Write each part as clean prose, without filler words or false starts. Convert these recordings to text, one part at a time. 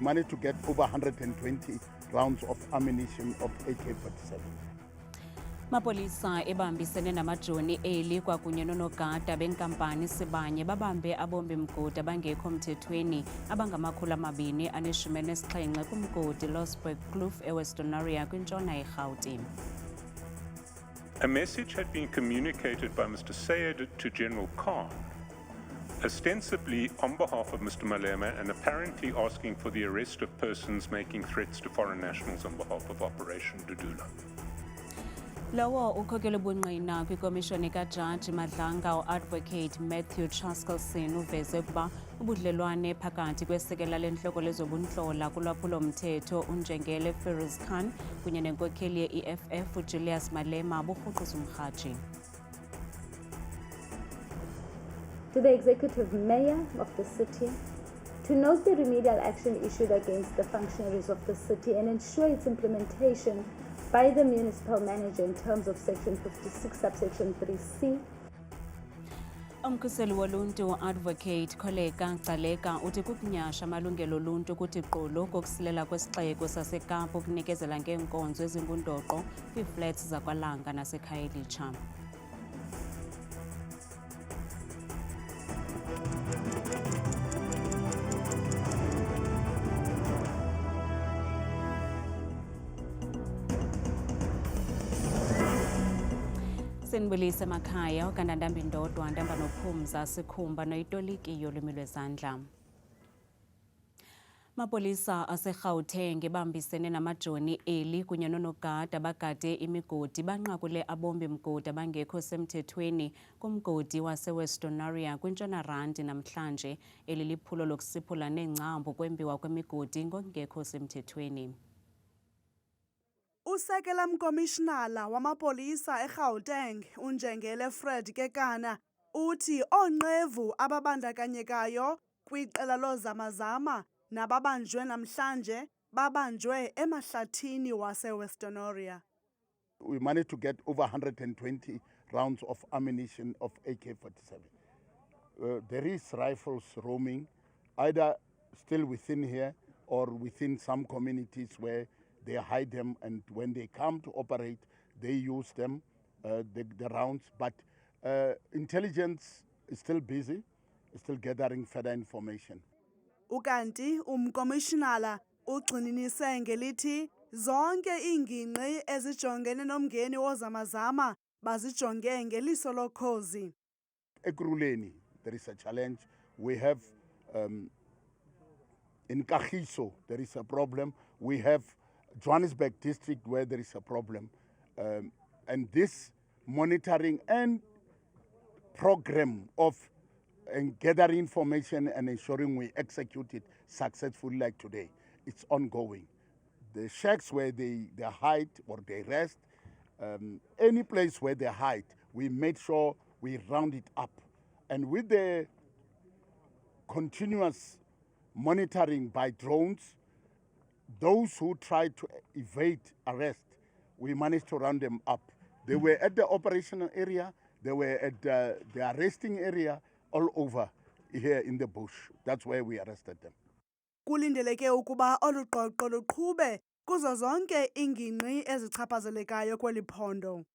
managed to get over 120 rounds of ammunition of AK-47. Mapolisa ebambisene namajoni eli kwakunye nonogada benkampani Sibanye babambe abombi mgodi abangekho mthethweni abangama-217 kumgodi Losberg Kloof eWestonaria kwintshona eRhawutini. A message had been communicated by Mr. Sayed to General Khan, ostensibly on behalf of Mr. Malema and apparently asking for the arrest of persons making threats to foreign nationals on behalf of Operation Dudula. Lowo ukhokela ubungqina kwikomishoni kaJaji Madlanga u-Advocate Matthew Chaskalson uveze ukuba ubudlelwane phakathi kwesekela lentloko lezobuntlola kulwaphulo-mthetho uNjengele Feroz Khan kunye nenkokheli ye-EFF uJulius Malema burhuqisa umrhaji. To the Executive Mayor of the city, to note the remedial action issued against the functionaries of the city and ensure its implementation by the municipal manager in terms of Section 56, subsection 3C. Umkhuseli woluntu Advocate Kholeka Gcaleka uthi kukunyasha amalungelo oluntu kuthi gqolo kokusilela kwesixeko saseKapa ukunikezela ngeenkonzo ezingundoqo kwiiflats zakwaLanga naseKhayelitsha. Sinibulise emakhaya okandandambi ndodwa ndamba nophumza sikhumba noyitoliki yolwimi lwezandla. Mapolisa aseGauteng ebambisene namajoni eli kunye nonogada abagade imigodi banqakule abombi mgodi abangekho semthethweni kumgodi waseWestonaria kwintshona Randi namhlanje eli liphulo lokusiphula neengcambu kwembiwa kwemigodi ngokungekho semthethweni. Usekela mkomishinala wamapolisa eGauteng uNjengele Fred Kekana uthi oonqevu ababandakanyekayo kwiqela lozamazama nababanjwe namhlanje babanjwe emahlathini waseWestonaria. We managed to get over 120 rounds of ammunition of AK-47. There is rifles roaming, either still within here or within some communities where they hide them, and when they come to operate, they use them, the rounds. But intelligence is still busy, still gathering further information. Ukanti umkomishinala ugxininise ngelithi zonke iingingqi ezijongene nomngeni wozamazama bazijonge ngeliso lokhozi. Ekurhuleni, there is a challenge. We have in Kagiso, there is a problem. We have Johannesburg district where there is a problem. And this monitoring and program of gathering information and ensuring we execute it successfully like today, it's ongoing. The shacks where they hide or they rest, any place where they hide, we made sure we round it up. And with the continuous monitoring by drones, those who tried to evade arrest, we managed to round them up. They were at the operational area, they were at the arresting area, all over here in the bush. That's where we arrested them. Kulindeleke ukuba olu qoqo luqhube kuzo zonke iingingqi ezichaphazelekayo kweli phondo.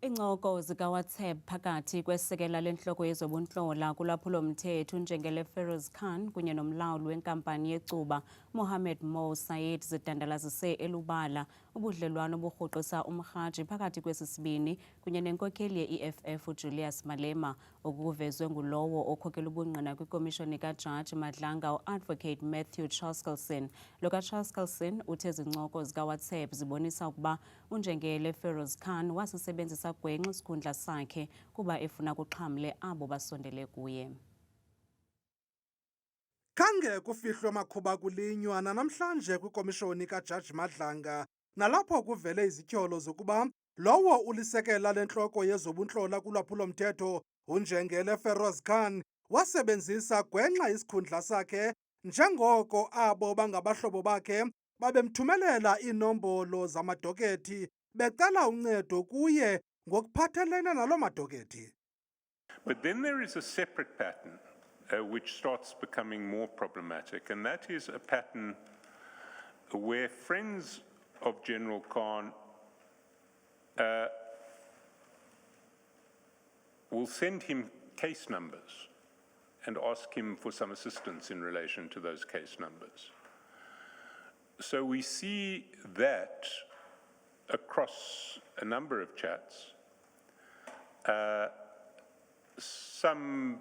Iincoko zikaWhatsApp phakathi kwesekela lentloko yezobuntlola kulwaphulo-mthetho uNjengele Feroz Khan kunye nomlawuli wenkampani yecuba Mohammed Mo Sayed zidandalazise elubala ubudlelwane oburhuqisa umrhaji phakathi kwesi sibini kunye nenkokheli ye-EFF uJulius Malema okuvezwe ngulowo okhokela ubungqina kwikomishoni kaJaji Madlanga u-Advocate Matthew Chaskalson. Lo kaChaskalson uthe izincoko zikaWhatsApp zibonisa ukuba uNjengele Feroz Khan wasisebenzisa gwenxa isikhundla sakhe kuba efuna kuxhamle abo basondele kuye. Khange kufihlwe makhuba kulinywa namhlanje kwikomishoni kaJaji Madlanga nalapho kuvele izityholo zokuba lowo ulisekela lentloko yezobuntlola kulwaphulo-mthetho uNjengele Feroz Khan wasebenzisa gwenxa isikhundla sakhe njengoko abo bangabahlobo bakhe babemthumelela iinombolo zamadokethi becela uncedo kuye ngokuphathelene naloo madokethi. But then there is a separate pattern which starts becoming more problematic, and that is a pattern where friends of General Khan will send him case numbers and ask him for some assistance in relation to those case numbers. So we see that across a number of chats, some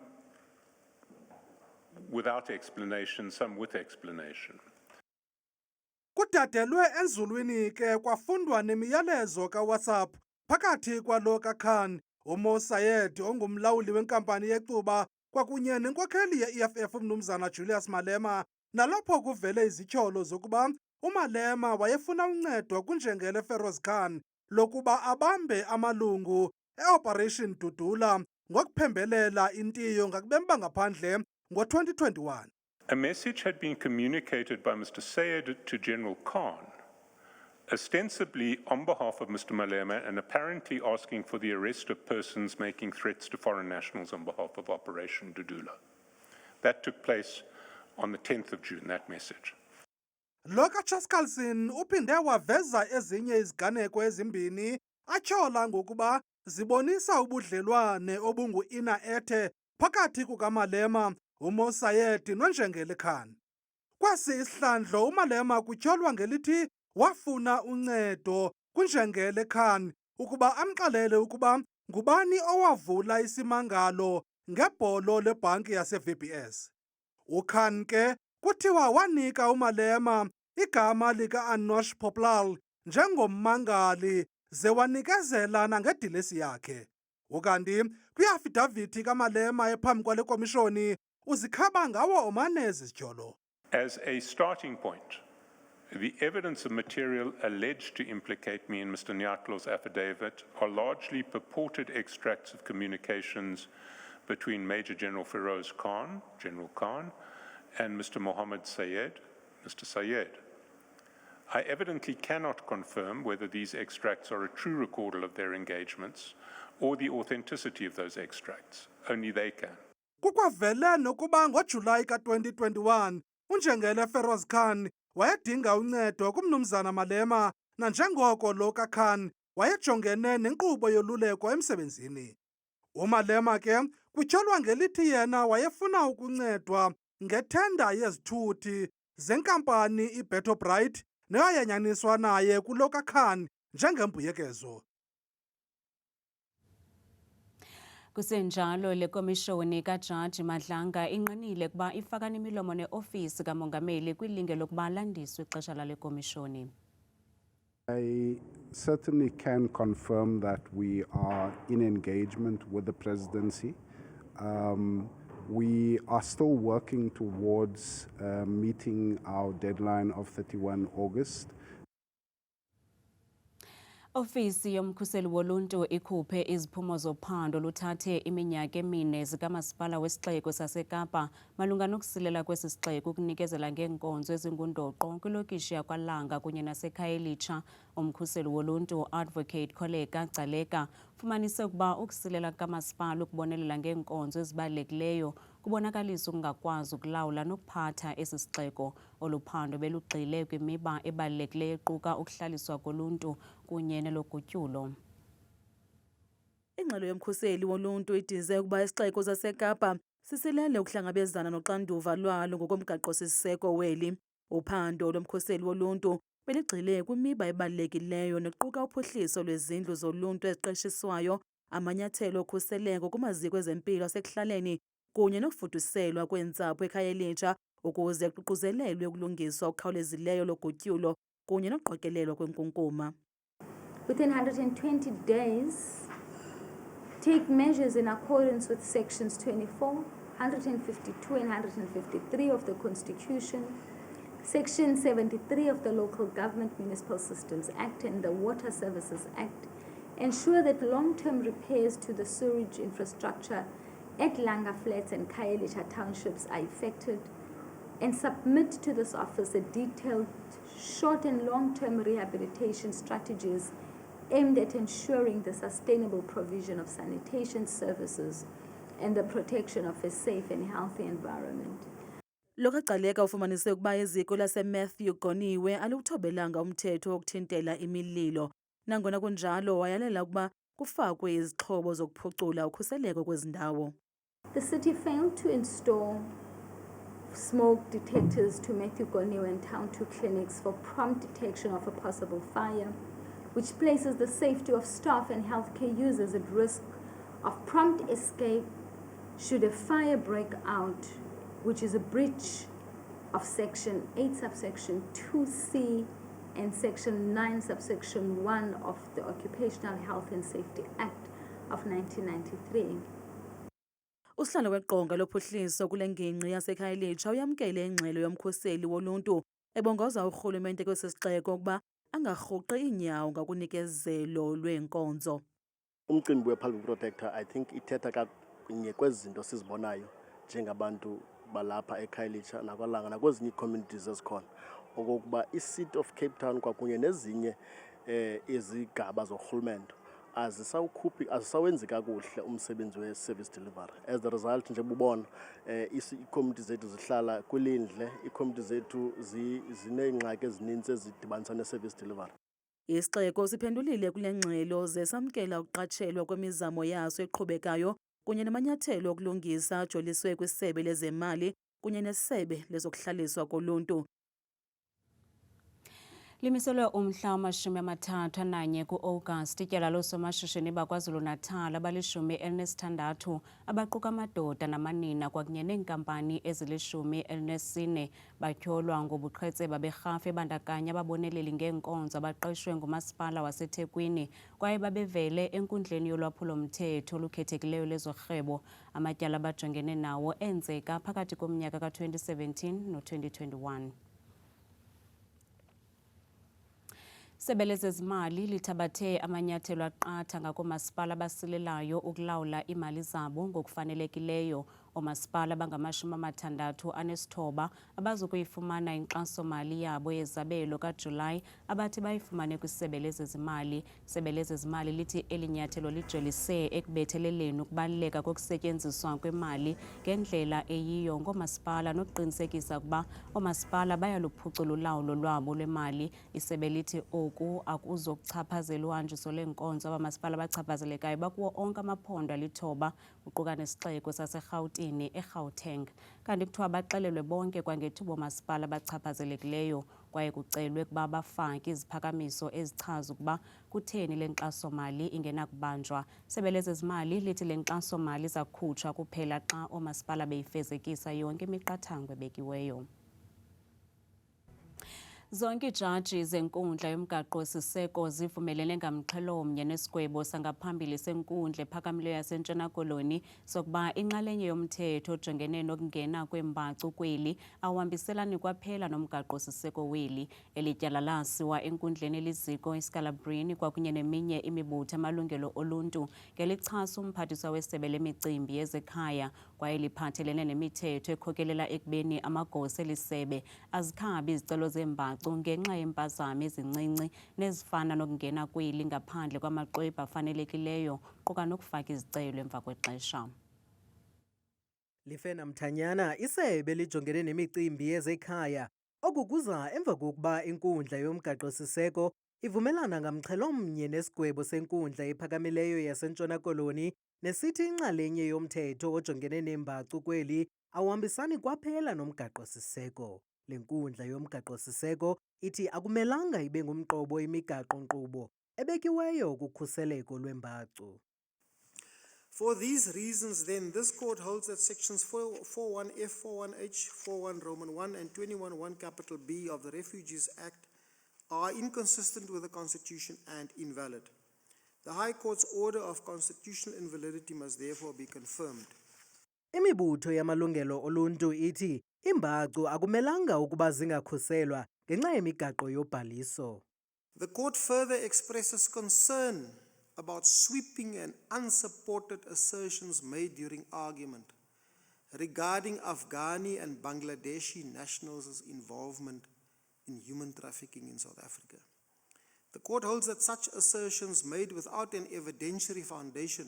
without explanation, some with explanation. Kudadelwe enzulwini ke kwafundwa nemiyalezo kaWhatsApp phakathi kwalo kaKhan, uMo Sayed ongumlawuli wenkampani yecuba kwakunye nenkokheli ye-EFF uMnumzana Julius Malema, nalapho kuvele izityholo zokuba uMalema wayefuna uncedo kunjengele Feroz Khan lokuba abambe amalungu e-Operation Dudula ngokuphembelela intiyo ngakubemi bangaphandle ngo-2021. A message had been communicated by Mr. Sayed to General Khan, ostensibly on behalf of Mr. Malema and apparently asking for the arrest of persons making threats to foreign nationals on behalf of Operation Dudula. That took place on the 10th of June, that message. Lo kaChaskalson uphinde waveza ezinye iziganeko ezimbini atyhola ngokuba zibonisa ubudlelwane obungu-ina ethe phakathi kukaMalema, uMo Sayed noNjengele Khan. Kwesi isihlandlo uMalema kutyholwa ngelithi wafuna uncedo kunjengele Khan ukuba amxelele ukuba ngubani owavula isimangalo ngebholo lebhanki yase-VBS. UKhan ke kuthiwa wanika uMalema igama lika-Anosh Poplal njengommangali ze wanikezela nangedilesi yakhe. Ukanti kwiafidavithi kaMalema ephambi kwale komishoni uzikhaba ngawo omane ezi zityholo. As a starting point, the evidence of material alleged to implicate me in Mr. Nyatlo's affidavit are largely purported extracts of communications between Major General Feroz Khan, General Khan, and Mr. Mohammed Sayed, Mr. Sayed. I evidently cannot confirm whether these extracts are a true recordal of their engagements or the authenticity of those extracts. Only they can. Kukwavele nokuba ngoJulayi ka-2021 uNjengele Feroz Khan wayedinga uncedo kumnumzana Malema nanjengoko lo kaKhan wayejongene nenkqubo yoluleko emsebenzini. uMalema ke kutyholwa ngelithi yena wayefuna ukuncedwa ngethenda yezithuthi zenkampani iBeto Bright neyayanyaniswa naye kulo kaKhan njengembuyekezo. Kusenjalo le komishoni kaJaji Madlanga inqinile kuba ifakana imilomo neofisi kamongameli kwilinge lokuba landiswe ixesha lale komishoni. I certainly can confirm that we are in engagement with the presidency. We are still working towards meeting our deadline of 31 August. Ofisi yomkhuseli woluntu ikhuphe iziphumo zophando luthathe iminyaka emine zikamasipala wesixeko saseKapa malunga nokusilela kwesi sixeko ukunikezela ngeenkonzo ezingundoqo kwilokishi yakwaLanga kunye naseKhayelitsha. Umkhuseli woluntu Advocate Kholeka Gcaleka fumanise ukuba ukusilela kamasipala ukubonelela ngeenkonzo ezibalulekileyo kubonakalisa ukungakwazi ukulawula nokuphatha esi sixeko. Oluphando belugxile kwimiba ebalulekileyo equka ukuhlaliswa koluntu kunye nelogutyulo. Ingxelo yomkhuseli woluntu idize ukuba isixeko saseKapa sisilele ukuhlangabezana noxanduva lwalo ngokomgaqo-siseko weli. Uphando lomkhuseli woluntu beligxile kwimiba ebalulekileyo nequka uphuhliso lwezindlu zoluntu eziqeshiswayo, amanyathelo okhuseleko kumaziko ezempilo asekuhlaleni kunye nokufuduselwa kweentsapho eKhayelitsha ukuze kuququzelelwe ukulungiswa okukhawulezileyo logutyulo kunye nokuqokelelwa kwenkunkuma. Within 120 days, take measures in accordance with sections 24, 152 and 153 of the Constitution, Section 73 of the Local Government Municipal Systems Act and the Water Services Act, ensure that long-term repairs to the sewage infrastructure at Langa Flats and Khayelitsha townships are effected, and submit to this office a detailed short and long-term rehabilitation strategies aimed at ensuring the sustainable provision of sanitation services and the protection of a safe and healthy environment. Lokagcaleka ufumanise ukuba iziko laseMatthew Goniwe aluthobelanga umthetho wokuthintela imililo. Nangona kunjalo wayalela ukuba kufakwe izixhobo zokuphucula ukhuseleko kwezi ndawo. The city failed to install smoke detectors to Matthew Goniwe and Town 2 clinics for prompt detection of a possible fire, which places the safety of staff and healthcare users at risk of prompt escape should a fire break out, which is a breach of Section 8 subsection 2C and Section 9 subsection 1 of the Occupational Health and Safety Act of 1993. Usihlalo weqonga lophuhliso kule ngingqi yaseKhayelitsha uyamkele ingxelo yomkhuseli woluntu ebongoza urhulumente kwesi sixeko ukuba angarhuqi iinyawo ngakunikezelo lweenkonzo. Umcimbi we-Public Protector, I think ithetha kakunye kwezi zinto sizibonayo njengabantu balapha eKhayelitsha nakwalanga nakwezinye communities ezikhona okokuba i-City of Cape Town kwakunye nezinye izigaba zorhulumente azisawenzi kakuhle umsebenzi we-service delivery. As the result nje bubona ii-community zethu zihlala kwilindle, ii-community zethu zineengxaki ezininzi ezidibanisa ne-service delivery. Isixeko siphendulile kule ngxelo ze samkela ukuqatshelwa kwemizamo yaso eqhubekayo kunye namanyathelo okulungisa ajoliswe kwisebe lezemali kunye nesebe lezokuhlaliswa koluntu. Limiselwe umhla wama-31 ku-August ityala loosomashishini baKwaZulu-Natal abali-16 abaquka amadoda namanina kwakunye neenkampani ezili-14 batyholwa ngobuqhetseba berhafu ebandakanya ababoneleli ngeenkonzo abaqeshwe ngumasipala waseThekwini kwaye babevele enkundleni yolwaphulo-mthetho olukhethekileyo lezorhwebo. Amatyala abajongene nawo enzeka phakathi komnyaka ka-2017 no-2021. Isebe lezezimali lithabathe amanyathelo aqatha ngakomasipala abasilelayo ukulawula imali zabo ngokufanelekileyo. Oomasipala abangama-69 abazukuyifumana inkxaso-mali yabo yezabelo kaJulayi abathi bayifumane kwisebe lezezimali. Isebe lezezimali lithi eli nyathelo lijolise ekubetheleleni ukubaluleka kokusetyenziswa kwemali ngendlela eyiyo ngoomasipala nokuqinisekisa ukuba oomasipala bayaluphucula ulawulo lwabo lwemali. Isebe lithi oku akuzokuchaphazela uhanjiso leenkonzo abamasipala abachaphazelekayo bakuwo onke amaphondo ali-9 uquka nesixeko saseRhawutini eGauteng. Kanti kuthiwa baxelelwe bonke kwangethuba oomasipala abachaphazelekileyo kwaye kucelwe ukuba bafake iziphakamiso ezichaza ukuba kutheni le nkxaso-mali ingenakubanjwa. Isebe lezezimali lithi le nkxaso-mali zakhutshwa kuphela xa oomasipala beyifezekisa yonke imiqathango ebekiweyo. Zonke ijaji zenkundla yomgaqo-siseko zivumelene ngamxhelomnye nesigwebo sangaphambili senkundla ephakamileyo yaseNtshona Koloni sokuba inxalenye yomthetho ojongene nokungena kwembacu kweli awuhambiselani kwaphela nomgaqo-siseko weli. Eli tyala lasiwa enkundleni eliziko eScalabrini kwakunye neminye imibutho amalungelo oluntu ngelichasa umphathiswa wesebe lemicimbi yezekhaya kwaye liphathelene nemithetho ekhokelela ekubeni amagosa elisebe azikhabe izicelo zembacu ngenxa yempazamo ezincinci nezifana nokungena kweli ngaphandle kwamaxwebhu afanelekileyo quka nokufaka izicelo emva kwexesha. Lifena Mthanyana, isebe lijongene nemicimbi yezekhaya oku kuza emva kokuba inkundla yomgaqo-siseko ivumelana ngamxhelomnye nesigwebo senkundla ephakamileyo yaseNtshona Koloni nesithi inxalenye yomthetho ojongene nembacu kweli awuhambisani kwaphela nomgaqo-siseko. Le nkundla yomgaqo-siseko ithi akumelanga ibe ngumqobo imigaqo-nkqubo ebekiweyo kukhuseleko lwembacu. For these reasons, then, this court holds that sections 41F, 41H, 41 Roman 1 and 21(1) capital B of the Refugees Act are inconsistent with the Constitution and invalid. The High Court's order of constitutional invalidity must therefore be confirmed. Imibutho yamalungelo oluntu ithi imbacu akumelanga ukuba zingakhuselwa ngenxa yemigaqo yobhaliso. The court further expresses concern about sweeping and unsupported assertions made during argument regarding Afghani and Bangladeshi nationals' involvement in human trafficking in South Africa. The court holds that such assertions made without an evidentiary foundation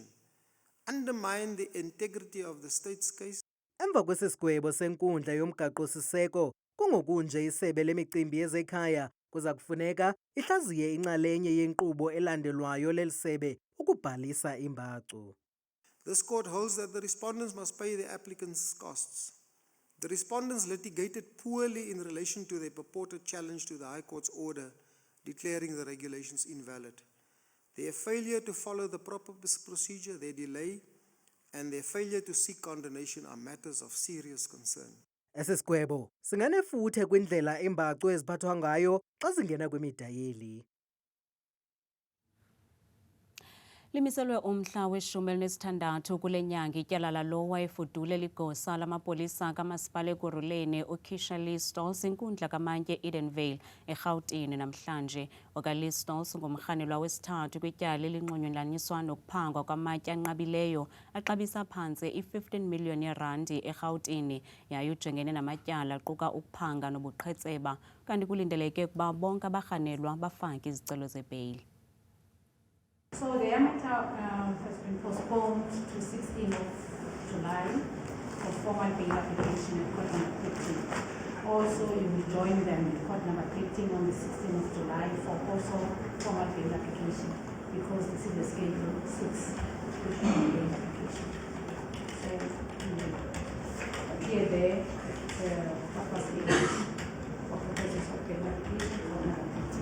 undermine the integrity of the state's case. Emva kwesisigwebo senkundla yomgaqo-siseko, kungokunje isebe lemicimbi yezekhaya kuza kufuneka ihlaziye inxalenye yenkqubo elandelwayo leli sebe ukubhalisa imbacu. This court holds that the respondents must pay the applicants' costs. The respondents litigated poorly in relation to their purported challenge to the High Court's order declaring the regulations invalid. Their failure to follow the proper procedure, their delay, and their failure to seek condonation are matters of serious concern. Esisigwebo singanefuthe kwindlela imbacu eziphathwa ngayo xa zingena kwimidayeli. Limiselwe umhla we-16 kule nyanga ityala lo wayefudule ligosa lamapolisa kamasipala eGoruleni uKeisha Listos inkundla kamantye Edenvale eRhawutini namhlanje. OkaListos ngumrhanelwa wesithathu kwityala elinxulunyaniswa nokuphangwa kwamatye anqabileyo axabisa phantse i-15 million yeerandi eRhawutini yaye ujongene namatyala aquka ukuphanga nobuqhetseba kanti kulindeleke ukuba bonke abarhanelwa bafake izicelo zebheyili. So the matter has been postponed to 16th of July for formal bail application at court number 13. Also, you will join them in court number 13 on the 16th of July for also formal bail application because this is the schedule 6 formal bail application. So you will appear there for purposes of bail application for number 13.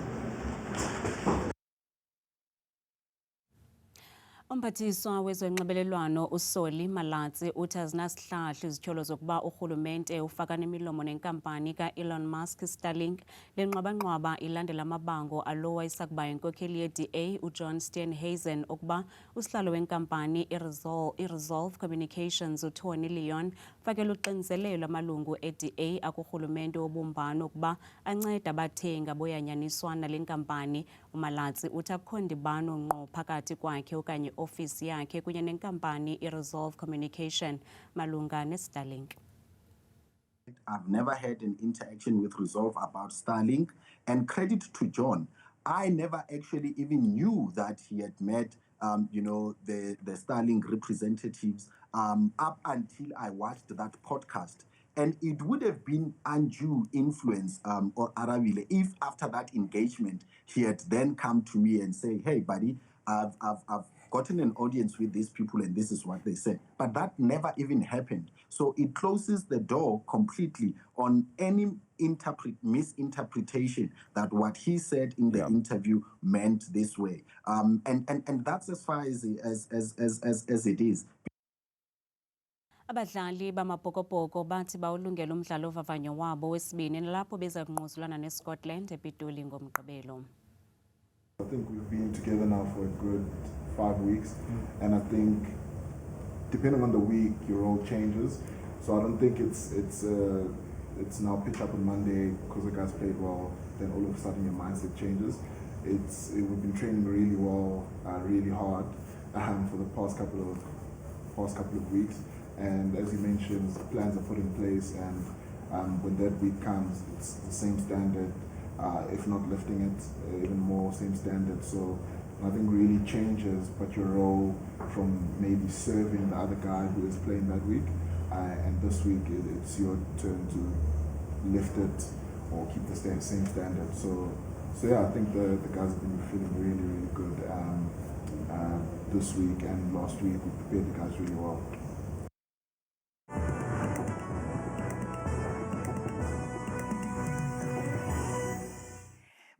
Umphathiswa wezonxibelelwano uSoli Malatsi uthi azinasihlahla izityholo zokuba urhulumente ufaka nemilomo nenkampani ka-Elon Musk Starlink lenqwabanqwaba ilandela amabango alowa isakuba inkokheli ye-DA uJohn Steenhuisen ukuba usihlalo wenkampani iResolve Communications uTony Leon fakela uxinzelelo amalungu e-DA akurhulumente wobumbano ukuba anceda abathengi aboyanyaniswa nale nkampani. uMalatsi uthi akukho ndibano ngqo phakathi kwakhe okanye ofisi yakhe kunye nenkampani iResolve Communication malunga neStarlink. I've never had an interaction with Resolve about Starlink, and credit to John, I never actually even knew that he had met the Starlink representatives up until I watched that podcast. And it would have been undue influence or Aravile if after that engagement he had then come to me and say, hey buddy, I've gotten an audience with these people and this is what they said. But that never even happened. So it closes the door completely on any misinterpretation that what he said in the interview meant this way. And that's as far as it is. Abadlali bamabhokobhoko bathi bawulungela umdlalo ovavanyo wabo wesibini nalapho beza kungquzulana neScotland ePitoli ngomgqibelo. I think we've been together now for a good 5 weeks, and I think depending on the week your role changes. So I don't think it's now picked up on Monday because the guys played well, then all of a sudden your mindset changes. We've been training really well, really hard for the past couple of weeks. And as you mentioned, plans are put in place, and when that week comes, it's the same standard, if not lifting it, even more, same standard. So nothing really changes but your role from maybe serving the other guy who is playing that week, and this week it's your turn to lift it or keep the same standard. So yeah, I think the guys have been feeling really, really good this week, and last week we prepared the guys really well.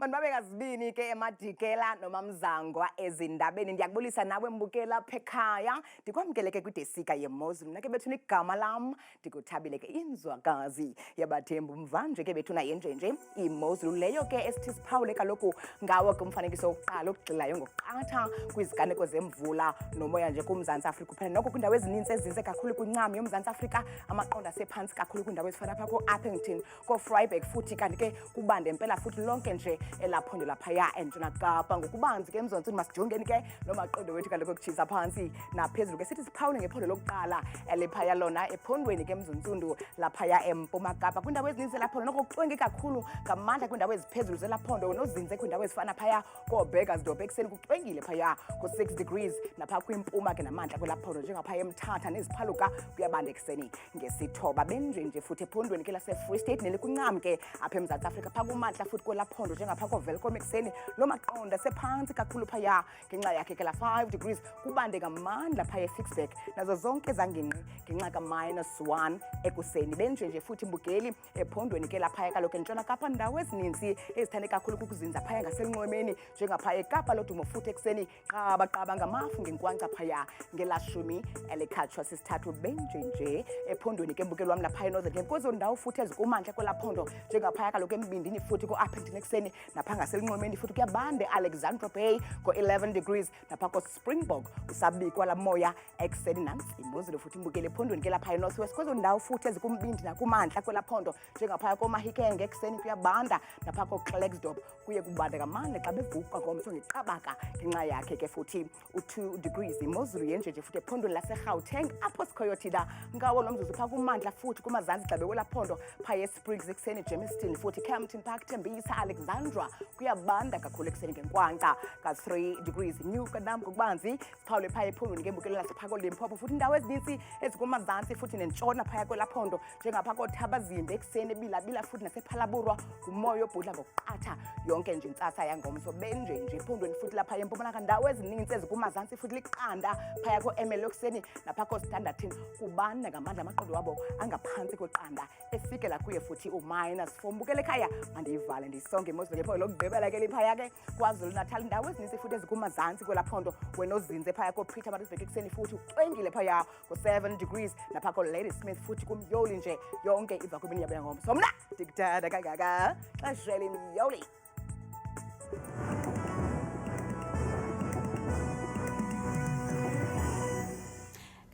Babekazibini ke emadikela noma mzangwa ezindabeni ndiyakubulisa nawe mbukela phekhaya ndikwamkele ke kwidesika yeMozulu mna ke bethuna igama lam ndikuthabile ke inzwakazi yabathembu mvanje ke bethuna yenjenje iMozulu leyo ke esithi siphawule kaloku ngawo ke umfanekiso wokuqala ogxilayo ngokuqatha kwiziganeko zemvula nomoya nje kuMzantsi Afrika kuphela noko kwindawo ezininzi ezinze kakhulu kwincam yoMzantsi Afrika amaqondo asephantsi kakhulu kwindawo ezifana pha ko-Appington ko-Vryburg futhi kanti ke kubande impela futhi lonke nje elapha kwelaphondo laphaya eNtshona Kapa ngokubanzi ke emzontsini masijongeni ke nomaqondo wethu kaloku okutshisa phantsi naphezulu ke sithi siphawule ngephondo lokuqala eliphaya lona ephondweni ke emzontsundu laphaya eMpuma Kapa kwindawo ezininzi lapho noko kuxwengi kakhulu ngamandla kwindawo eziphezulu zelaphondo nozinze kwindawo ezifana phaya koBheka Zidobhe ekuseni kuxwengile phaya ko6 degrees napha kwimpuma ke namandla kwelaphondo njengaphaya eMthatha neziphaluka kuyabanda ekuseni ngesithoba benjenje futhi ephondweni ke lase-Free State nelikuncam ke apha eMzantsi Afrika pha kumantla futhi kwelaphondo njengapha koVelcom ekuseni lo maqonda sephantsi kakhulu phaya ngenxa yakhe ke la 5 degrees kubande ngamandla phaya eFixburg nazo zonke zangingqi ngenxa ka-1 ekuseni benjenje futhi imbukeli ephondweni ke laphaya kaloku eNtshona Kapa ndawo ezininzi ezithande kakhulu kukuzinza phaya ngaselunxwemeni njengaphaya eKapa lodumo futhi ekuseni qaba ngamafu ngenkwankca phaya ngelashumi elikhatshwa sisithathu benjenje ephondweni ke mbukeli wam laphaya eNorthern kuzo ndawo futhi ezikumantla kwelaphondo njengaphaya kaloku embindini futhi ko-Appington ekuseni napha ngaselunxwemeni futhi kuyabande Alexandra Bay ko-11 degrees napha ko-Springbok usabikwa la moya ekuseni nantsi imozulu futhi imbukeli ephondweni ke laphaya eNorth West kwezo ndawo futhi ezikumbindi nakumantla kwelaphondo njengaphaya koMahikenge ekuseni kuyabanda napha ko-Klerksdorp kuye kubanda ngamandla xa bevuka ngomso ngeqabaka ngenxa yakhe ke futhi u2 degrees imozulu yenjenje futhi ephondweni laseGauteng apho sikhoyo thina ngawo lo mzuzu pha kumantla futhi kumazantsi gcabe welaphondo phaya eSprings ekuseni Germiston futhi Campton Park Tembisa Alexandra kuyabanda kakhulu ekuseni ngenkwankca ka3 degrees nyuka nam ngokubanzi siphawule phaya ephondweni ngembukelo lasepha koLimpopo futhi indawo ezininzi ezikumazantsi futhi nentshona phaya kwelaphondo njengapha koThabazimbe ekuseni eBilabila futhi nasePhalaborwa umoya obhudla ngokuqatha yonke nje intsasa yangomso benjenje ephondweni futhi lapha eMpumalanga ndawo ezininzi ezikumazantsi futhi liqanda phaya ko-Emelo ekuseni napha ko-Standerton kubanda ngamandla amaqondo wabo angaphantsi kweqanda efikela kuye futhi u-4 mbukele ekhaya mandiyivale ndisonge imozulu ngephondo lokugqibela ke liphaya ke KwaZulu Natal indawo ezininzi futhi ezikumazantsi kwelaphondo wenozinze phaya ko-Peter Maritzburg ekuseni futhi uxwengile phaya ko7 degrees napha ko-Ladysmith futhi kumyoli nje yonke iva kwimini yabo yangomso mna ndikuthanda kangaka xeshele imyoli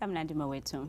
kamnandi mawethu.